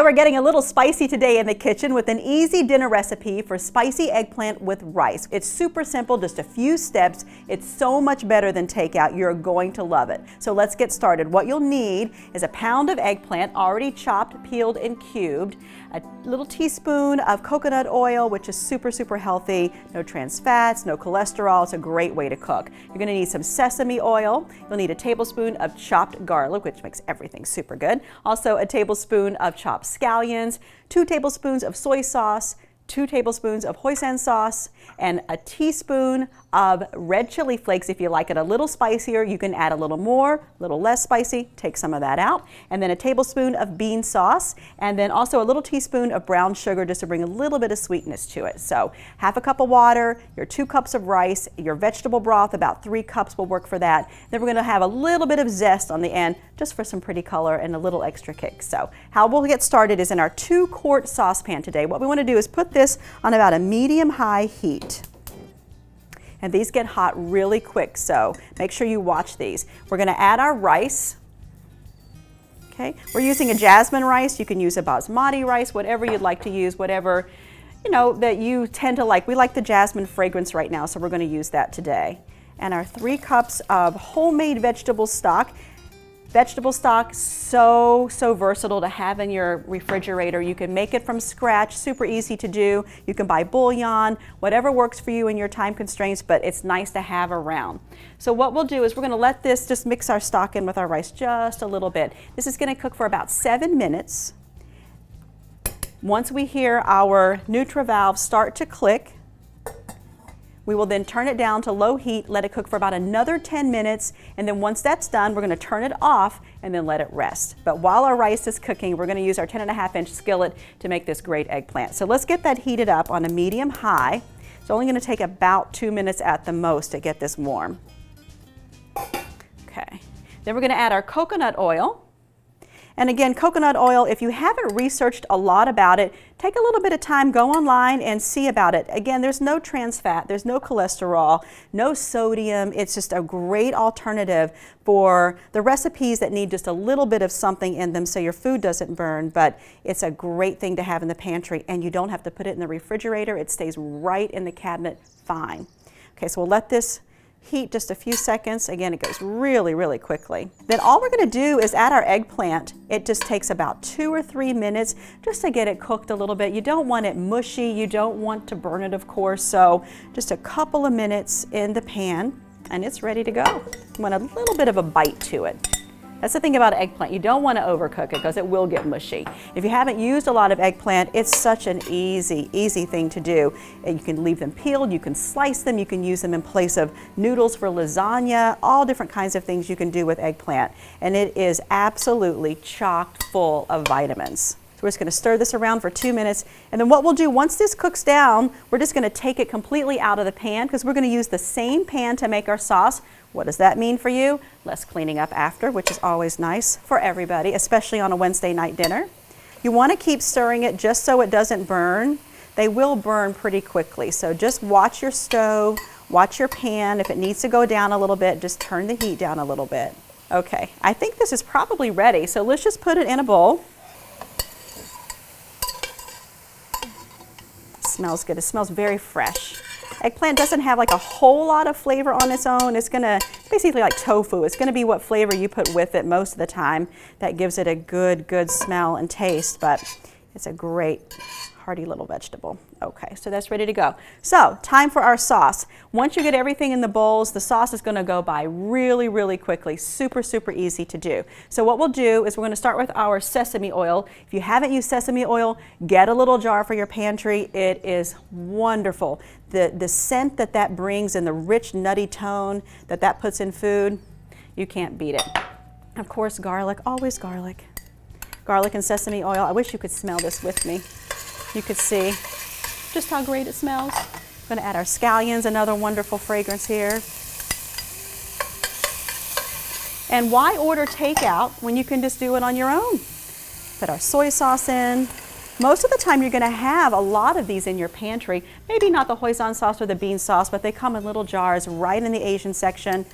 Hi, we're getting a little spicy today in the kitchen with an easy dinner recipe for spicy eggplant with rice. It's super simple, just a few steps. It's so much better than takeout. You're going to love it. So let's get started. What you'll need is a pound of eggplant, already chopped, peeled, and cubed, a little teaspoon of coconut oil, which is super healthy, no trans fats, no cholesterol. It's a great way to cook. You're gonna need some sesame oil. You'll need a tablespoon of chopped garlic, which makes everything super good. Also a tablespoon of chopped scallions, 2 tablespoons of soy sauce, 2 tablespoons of Hoisan sauce, and a teaspoon of red chili flakes. If you like it a little spicier, you can add a little more, a little less spicy, take some of that out. And then a tablespoon of bean sauce, and then also a little teaspoon of brown sugar just to bring a little bit of sweetness to it. So half a cup of water, your 2 cups of rice, your vegetable broth, about 3 cups will work for that. Then we're gonna have a little bit of zest on the end just for some pretty color and a little extra kick. So how we'll get started is in our 2-quart saucepan today. What we wanna do is put this on about a medium-high heat. And these get hot really quick, so make sure you watch these. We're gonna add our rice. Okay, we're using a jasmine rice. You can use a basmati rice, whatever you'd like to use, whatever that you tend to like. We like the jasmine fragrance right now, so we're gonna use that today. And our 3 cups of homemade vegetable stock. Vegetable stock, so versatile to have in your refrigerator. You can make it from scratch, super easy to do. You can buy bouillon, whatever works for you in your time constraints, but it's nice to have around. So what we'll do is we're gonna let this just mix our stock in with our rice just a little bit. This is gonna cook for about 7 minutes. Once we hear our Nutra valve start to click, we will then turn it down to low heat, let it cook for about another 10 minutes, and then once that's done, we're gonna turn it off and then let it rest. But while our rice is cooking, we're gonna use our 10.5-inch skillet to make this great eggplant. So let's get that heated up on a medium-high. It's only gonna take about 2 minutes at the most to get this warm. Okay, then we're gonna add our coconut oil. And again, coconut oil, if you haven't researched a lot about it, take a little bit of time, go online and see about it. Again, there's no trans fat, there's no cholesterol, no sodium. It's just a great alternative for the recipes that need just a little bit of something in them so your food doesn't burn, but it's a great thing to have in the pantry and you don't have to put it in the refrigerator. It stays right in the cabinet fine. Okay, so we'll let this heat just a few seconds. Again, it goes really quickly. Then all we're gonna do is add our eggplant. It just takes about 2 or 3 minutes just to get it cooked a little bit. You don't want it mushy, you don't want to burn it, of course, so just a couple of minutes in the pan and it's ready to go. You want a little bit of a bite to it. That's the thing about eggplant. You don't want to overcook it because it will get mushy. If you haven't used a lot of eggplant, it's such an easy thing to do. You can leave them peeled, you can slice them, you can use them in place of noodles for lasagna, all different kinds of things you can do with eggplant. And it is absolutely chock full of vitamins. So we're just gonna stir this around for 2 minutes. And then what we'll do, once this cooks down, we're just gonna take it completely out of the pan because we're gonna use the same pan to make our sauce. What does that mean for you? Less cleaning up after, which is always nice for everybody, especially on a Wednesday night dinner. You wanna keep stirring it just so it doesn't burn. They will burn pretty quickly. So just watch your stove, watch your pan. If it needs to go down a little bit, just turn the heat down a little bit. Okay, I think this is probably ready. So let's just put it in a bowl. Smells good. It smells very fresh. Eggplant doesn't have like a whole lot of flavor on its own. It's basically like tofu. It's gonna be what flavor you put with it most of the time that gives it a good smell and taste, but it's a great hearty little vegetable. Okay, so that's ready to go. So time for our sauce. Once you get everything in the bowls, the sauce is gonna go by really quickly. Super easy to do. So what we'll do is we're gonna start with our sesame oil. If you haven't used sesame oil, get a little jar for your pantry. It is wonderful. The scent that brings and the rich nutty tone that puts in food, you can't beat it. Of course, garlic, always garlic. Garlic and sesame oil. I wish you could smell this with me. You could see just how great it smells. We're gonna add our scallions, another wonderful fragrance here. And why order takeout when you can just do it on your own? Put our soy sauce in. Most of the time you're gonna have a lot of these in your pantry. Maybe not the Hoisan sauce or the bean sauce, but they come in little jars right in the Asian section.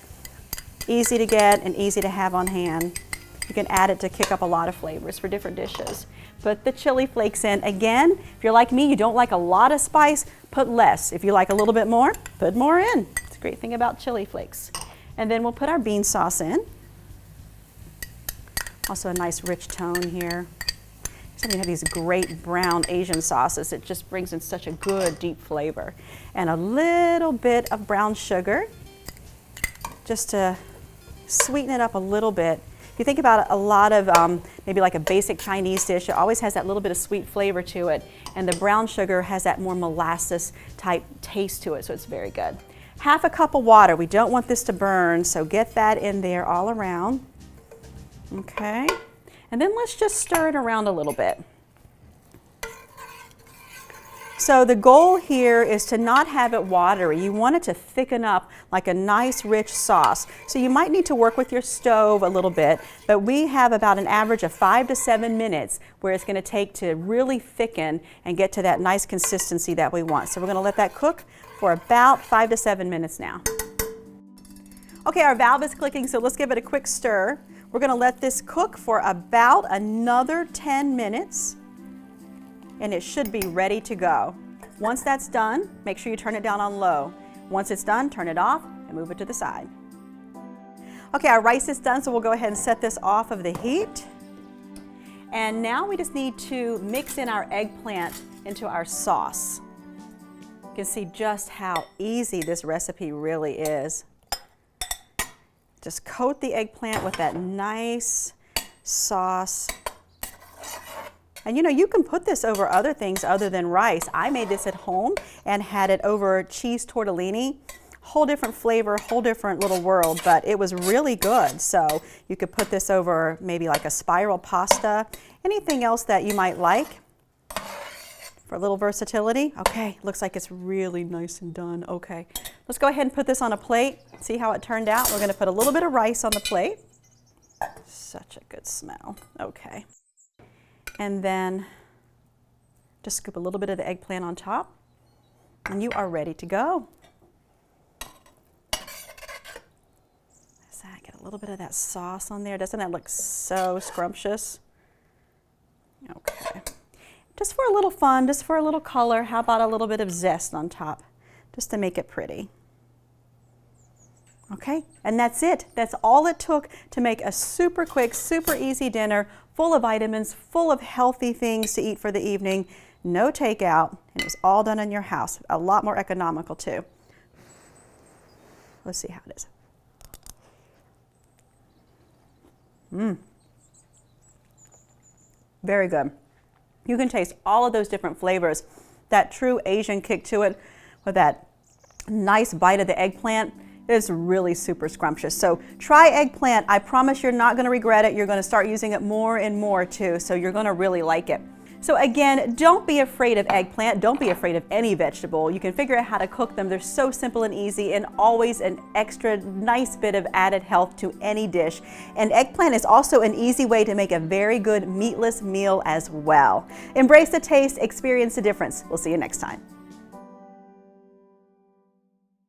Easy to get and easy to have on hand. You can add it to kick up a lot of flavors for different dishes. put the chili flakes in. Again, if you're like me, you don't like a lot of spice, put less. If you like a little bit more, put more in. It's a great thing about chili flakes. And then we'll put our bean sauce in. Also a nice rich tone here. So we have these great brown Asian sauces. It just brings in such a good deep flavor. And a little bit of brown sugar, just to sweeten it up a little bit. If you think about a lot of maybe like a basic Chinese dish, it always has that little bit of sweet flavor to it. And the brown sugar has that more molasses type taste to it, so it's very good. Half a cup of water. We don't want this to burn, so get that in there all around. Okay. And then let's just stir it around a little bit. So the goal here is to not have it watery. You want it to thicken up like a nice rich sauce. So you might need to work with your stove a little bit, but we have about an average of 5 to 7 minutes where it's going to take to really thicken and get to that nice consistency that we want. So we're going to let that cook for about 5 to 7 minutes now. Okay, our valve is clicking, so let's give it a quick stir. We're going to let this cook for about another 10 minutes. And it should be ready to go. Once that's done, make sure you turn it down on low. Once it's done, turn it off and move it to the side. Okay, our rice is done, so we'll go ahead and set this off of the heat. And now we just need to mix in our eggplant into our sauce. You can see just how easy this recipe really is. Just coat the eggplant with that nice sauce. And you know, you can put this over other things other than rice. I made this at home and had it over cheese tortellini. Whole different flavor, whole different little world, but it was really good. So you could put this over maybe like a spiral pasta, anything else that you might like for a little versatility. Okay, looks like it's really nice and done. Okay, let's go ahead and put this on a plate. See how it turned out? We're gonna put a little bit of rice on the plate. Such a good smell. Okay. And then just scoop a little bit of the eggplant on top, and you are ready to go. Get a little bit of that sauce on there. Doesn't that look so scrumptious? Okay. Just for a little fun, just for a little color, how about a little bit of zest on top, just to make it pretty. Okay, and that's it. That's all it took to make a super quick, super easy dinner, full of vitamins, full of healthy things to eat for the evening, no takeout, and it was all done in your house. A lot more economical too. Let's see how it is. Very good. You can taste all of those different flavors. That true Asian kick to it with that nice bite of the eggplant. It's really super scrumptious. So try eggplant. I promise you're not going to regret it. You're going to start using it more and more too, so you're going to really like it. So again, don't be afraid of eggplant. Don't be afraid of any vegetable. You can figure out how to cook them. They're so simple and easy, and always an extra nice bit of added health to any dish. And eggplant is also an easy way to make a very good meatless meal as well. Embrace the taste, experience the difference. We'll see you next time.